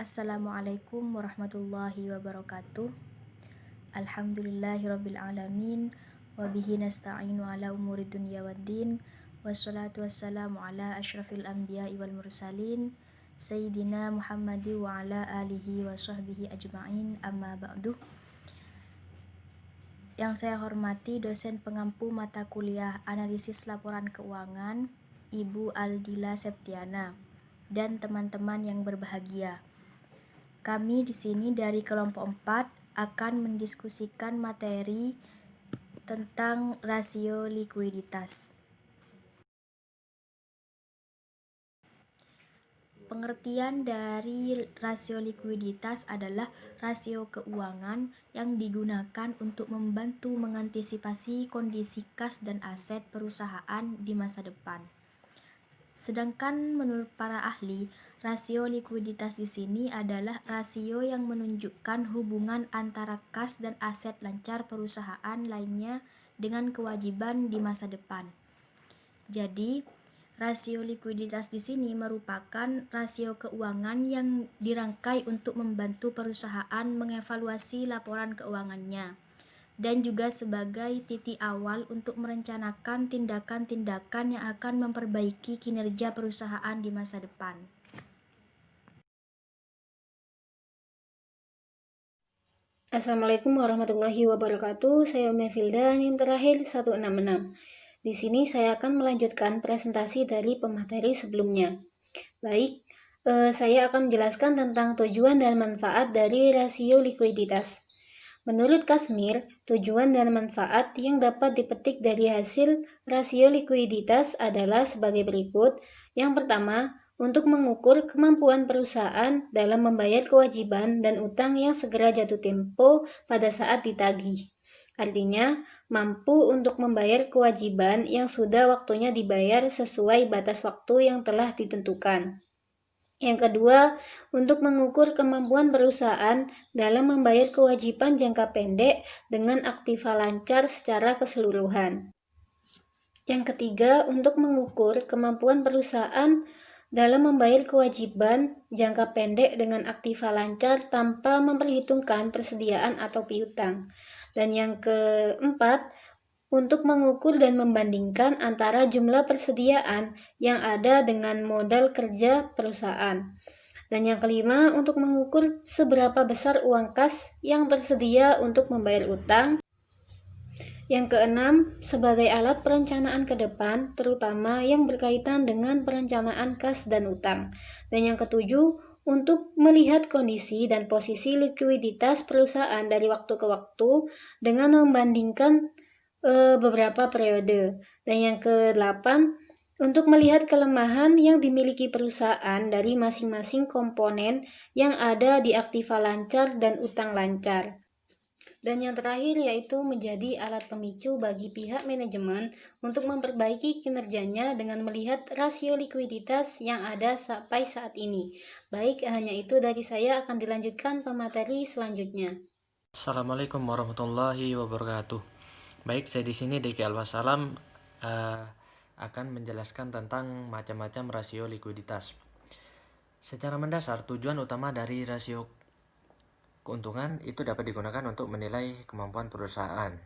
Assalamualaikum warahmatullahi wabarakatuh. Alhamdulillahirabbil alamin wa bihi nasta'inu ala umuri dunya waddin. Wassalatu wassalamu ala asyrafil anbiya'i wal mursalin sayyidina Muhammadi wa ala alihi wa sahbihi ajma'in, amma ba'du. Yang saya hormati dosen pengampu mata kuliah analisis laporan keuangan Ibu Aldila Septiana dan teman-teman yang berbahagia. Kami di sini dari kelompok 4 akan mendiskusikan materi tentang rasio likuiditas. Pengertian dari rasio likuiditas adalah rasio keuangan yang digunakan untuk membantu mengantisipasi kondisi kas dan aset perusahaan di masa depan. Sedangkan menurut para ahli, rasio likuiditas di sini adalah rasio yang menunjukkan hubungan antara kas dan aset lancar perusahaan lainnya dengan kewajiban di masa depan. Jadi, rasio likuiditas di sini merupakan rasio keuangan yang dirangkai untuk membantu perusahaan mengevaluasi laporan keuangannya dan juga sebagai titik awal untuk merencanakan tindakan-tindakan yang akan memperbaiki kinerja perusahaan di masa depan. Assalamualaikum warahmatullahi wabarakatuh. Saya Umi Filda, NIM terakhir 166. Di sini saya akan melanjutkan presentasi dari pemateri sebelumnya. Baik, saya akan menjelaskan tentang tujuan dan manfaat dari rasio likuiditas. Menurut Kasmir, tujuan dan manfaat yang dapat dipetik dari hasil rasio likuiditas adalah sebagai berikut. Yang pertama, untuk mengukur kemampuan perusahaan dalam membayar kewajiban dan utang yang segera jatuh tempo pada saat ditagih. Artinya, mampu untuk membayar kewajiban yang sudah waktunya dibayar sesuai batas waktu yang telah ditentukan. Yang kedua, untuk mengukur kemampuan perusahaan dalam membayar kewajiban jangka pendek dengan aktiva lancar secara keseluruhan. Yang ketiga, untuk mengukur kemampuan perusahaan dalam membayar kewajiban jangka pendek dengan aktiva lancar tanpa memperhitungkan persediaan atau piutang. Dan yang keempat, untuk mengukur dan membandingkan antara jumlah persediaan yang ada dengan modal kerja perusahaan. Dan yang kelima, untuk mengukur seberapa besar uang kas yang tersedia untuk membayar utang. Yang keenam, sebagai alat perencanaan ke depan, terutama yang berkaitan dengan perencanaan kas dan utang. Dan yang ketujuh, untuk melihat kondisi dan posisi likuiditas perusahaan dari waktu ke waktu dengan membandingkan beberapa periode. Dan yang ke-8, untuk melihat kelemahan yang dimiliki perusahaan dari masing-masing komponen yang ada di aktiva lancar dan utang lancar. Dan yang terakhir yaitu menjadi alat pemicu bagi pihak manajemen untuk memperbaiki kinerjanya dengan melihat rasio likuiditas yang ada sampai saat ini. Baik, hanya itu dari saya, akan dilanjutkan pemateri selanjutnya. Assalamualaikum warahmatullahi wabarakatuh. Baik, saya di sini Diki Alwasalam akan menjelaskan tentang macam-macam rasio likuiditas. Secara mendasar, tujuan utama dari rasio keuntungan itu dapat digunakan untuk menilai kemampuan perusahaan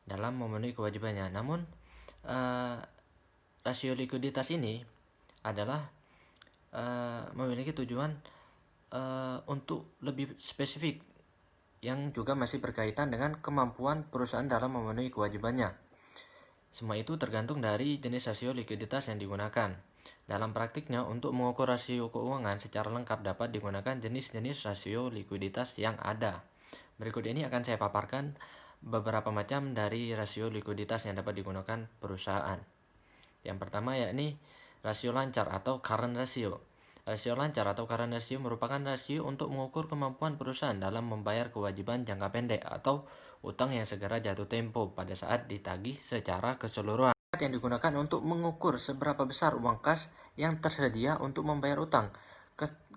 dalam memenuhi kewajibannya. Namun, rasio likuiditas ini adalah memiliki tujuan untuk lebih spesifik yang juga masih berkaitan dengan kemampuan perusahaan dalam memenuhi kewajibannya. Semua itu tergantung dari jenis rasio likuiditas yang digunakan. Dalam praktiknya, untuk mengukur rasio keuangan secara lengkap dapat digunakan jenis-jenis rasio likuiditas yang ada. Berikut ini akan saya paparkan beberapa macam dari rasio likuiditas yang dapat digunakan perusahaan. Yang pertama yakni rasio lancar atau current ratio. Rasio lancar atau current ratio merupakan rasio untuk mengukur kemampuan perusahaan dalam membayar kewajiban jangka pendek atau utang yang segera jatuh tempo pada saat ditagih secara keseluruhan. Yang digunakan untuk mengukur seberapa besar uang kas yang tersedia untuk membayar utang.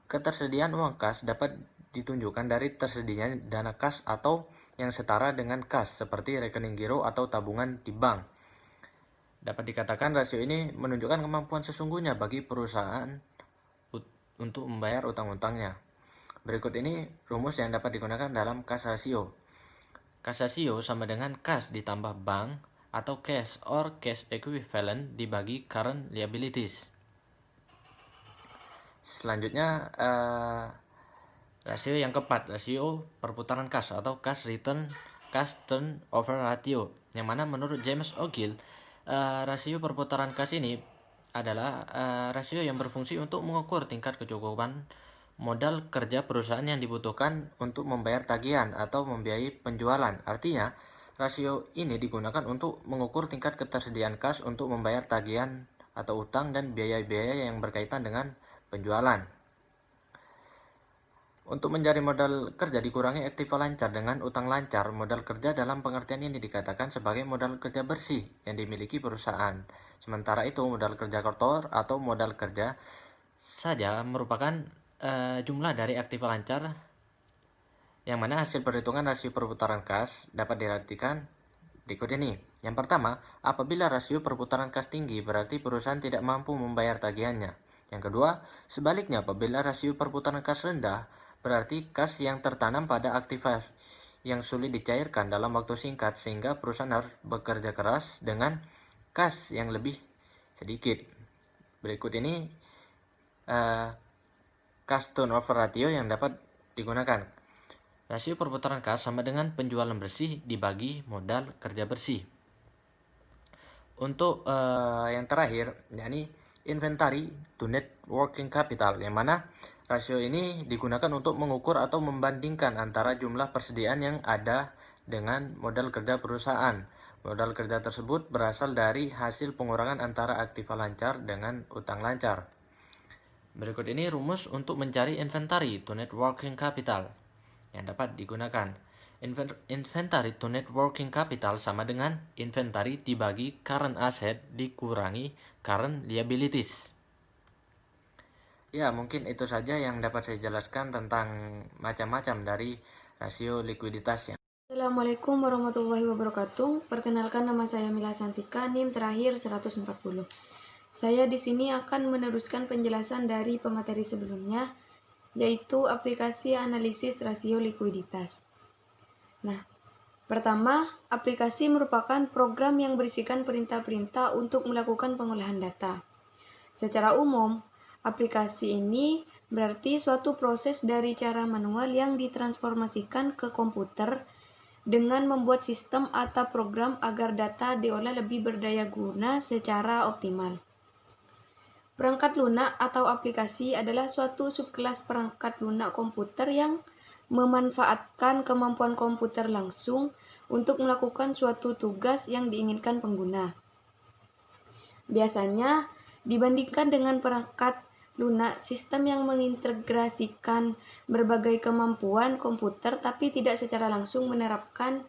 Ketersediaan uang kas dapat ditunjukkan dari tersedianya dana kas atau yang setara dengan kas seperti rekening giro atau tabungan di bank. Dapat dikatakan rasio ini menunjukkan kemampuan sesungguhnya bagi perusahaan untuk membayar utang-utangnya. Berikut ini rumus yang dapat digunakan dalam cash ratio. Cash ratio sama dengan cash ditambah bank atau cash or cash equivalent dibagi current liabilities. Selanjutnya rasio yang keempat, rasio perputaran kas atau cash turnover ratio, yang mana menurut James Ogill, rasio perputaran kas ini adalah rasio yang berfungsi untuk mengukur tingkat kecukupan modal kerja perusahaan yang dibutuhkan untuk membayar tagihan atau membiayai penjualan. Artinya, rasio ini digunakan untuk mengukur tingkat ketersediaan kas untuk membayar tagihan atau utang dan biaya-biaya yang berkaitan dengan penjualan. Untuk mencari modal kerja dikurangi aktiva lancar dengan utang lancar. Modal kerja dalam pengertian ini dikatakan sebagai modal kerja bersih yang dimiliki perusahaan. Sementara itu, modal kerja kotor atau modal kerja saja merupakan jumlah dari aktiva lancar, yang mana hasil perhitungan rasio perputaran kas dapat diartikan berikut ini. Yang pertama, apabila rasio perputaran kas tinggi, berarti perusahaan tidak mampu membayar tagihannya. Yang kedua, sebaliknya, apabila rasio perputaran kas rendah, berarti kas yang tertanam pada aktiva yang sulit dicairkan dalam waktu singkat, sehingga perusahaan harus bekerja keras dengan kas yang lebih sedikit. Berikut ini cash turnover ratio yang dapat digunakan. Rasio perputaran kas sama dengan penjualan bersih dibagi modal kerja bersih. Untuk yang terakhir, yakni inventory to net working capital, yang mana rasio ini digunakan untuk mengukur atau membandingkan antara jumlah persediaan yang ada dengan modal kerja perusahaan. Modal kerja tersebut berasal dari hasil pengurangan antara aktiva lancar dengan utang lancar. Berikut ini rumus untuk mencari inventory to net working capital yang dapat digunakan. Inventory to net working capital sama dengan inventory dibagi current asset dikurangi current liabilities. Ya, mungkin itu saja yang dapat saya jelaskan tentang macam-macam dari rasio likuiditas. Assalamualaikum warahmatullahi wabarakatuh. Perkenalkan, nama saya Mila Santika, NIM terakhir 140. Saya di sini akan meneruskan penjelasan dari pemateri sebelumnya, yaitu aplikasi analisis rasio likuiditas. Nah, pertama, aplikasi merupakan program yang berisikan perintah-perintah untuk melakukan pengolahan data. Secara umum, aplikasi ini berarti suatu proses dari cara manual yang ditransformasikan ke komputer dengan membuat sistem atau program agar data diolah lebih berdaya guna secara optimal. Perangkat lunak atau aplikasi adalah suatu subkelas perangkat lunak komputer yang memanfaatkan kemampuan komputer langsung untuk melakukan suatu tugas yang diinginkan pengguna. Biasanya, dibandingkan dengan perangkat lunak, sistem yang mengintegrasikan berbagai kemampuan komputer tapi tidak secara langsung menerapkan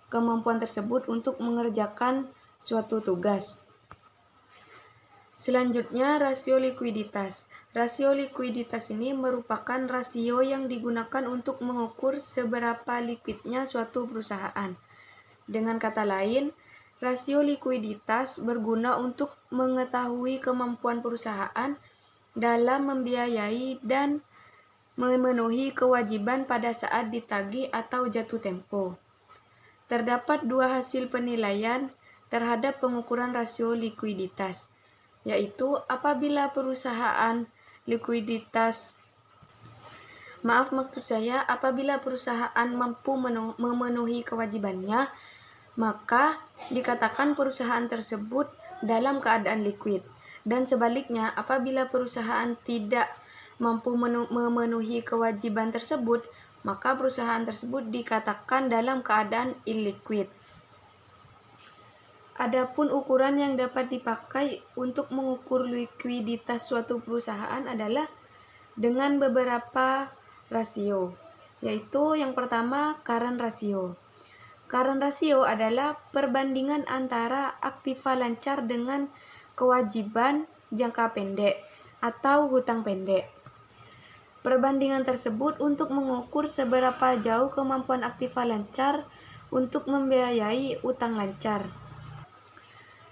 kemampuan tersebut untuk mengerjakan suatu tugas. Selanjutnya, rasio likuiditas. Rasio likuiditas ini merupakan rasio yang digunakan untuk mengukur seberapa likuidnya suatu perusahaan. Dengan kata lain, rasio likuiditas berguna untuk mengetahui kemampuan perusahaan dalam membiayai dan memenuhi kewajiban pada saat ditagih atau jatuh tempo. Terdapat dua hasil penilaian terhadap pengukuran rasio likuiditas, yaitu apabila perusahaan mampu memenuhi kewajibannya, maka dikatakan perusahaan tersebut dalam keadaan likuid. Dan sebaliknya, apabila perusahaan tidak mampu memenuhi kewajiban tersebut, maka perusahaan tersebut dikatakan dalam keadaan illiquid. Adapun ukuran yang dapat dipakai untuk mengukur likuiditas suatu perusahaan adalah dengan beberapa rasio, yaitu yang pertama current ratio. Current ratio adalah perbandingan antara aktiva lancar dengan kewajiban jangka pendek atau hutang pendek. Perbandingan tersebut untuk mengukur seberapa jauh kemampuan aktiva lancar untuk membiayai utang lancar.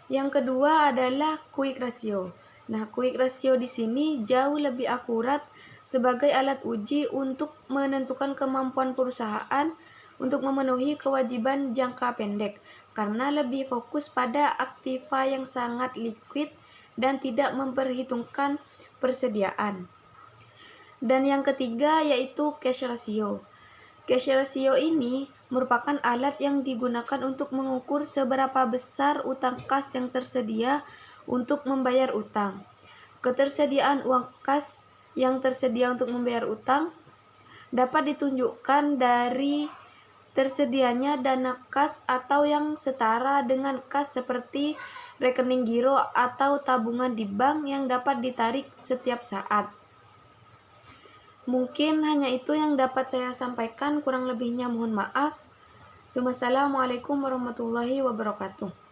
Yang kedua adalah quick ratio. Nah, quick ratio di sini jauh lebih akurat sebagai alat uji untuk menentukan kemampuan perusahaan untuk memenuhi kewajiban jangka pendek, karena lebih fokus pada aktiva yang sangat liquid dan tidak memperhitungkan persediaan. Dan yang ketiga yaitu cash ratio. Cash ratio ini merupakan alat yang digunakan untuk mengukur seberapa besar utang kas yang tersedia untuk membayar utang. Ketersediaan uang kas yang tersedia untuk membayar utang dapat ditunjukkan dari tersedianya dana kas atau yang setara dengan kas seperti rekening giro atau tabungan di bank yang dapat ditarik setiap saat. Mungkin hanya itu yang dapat saya sampaikan, kurang lebihnya mohon maaf. Wassalamualaikum warahmatullahi wabarakatuh.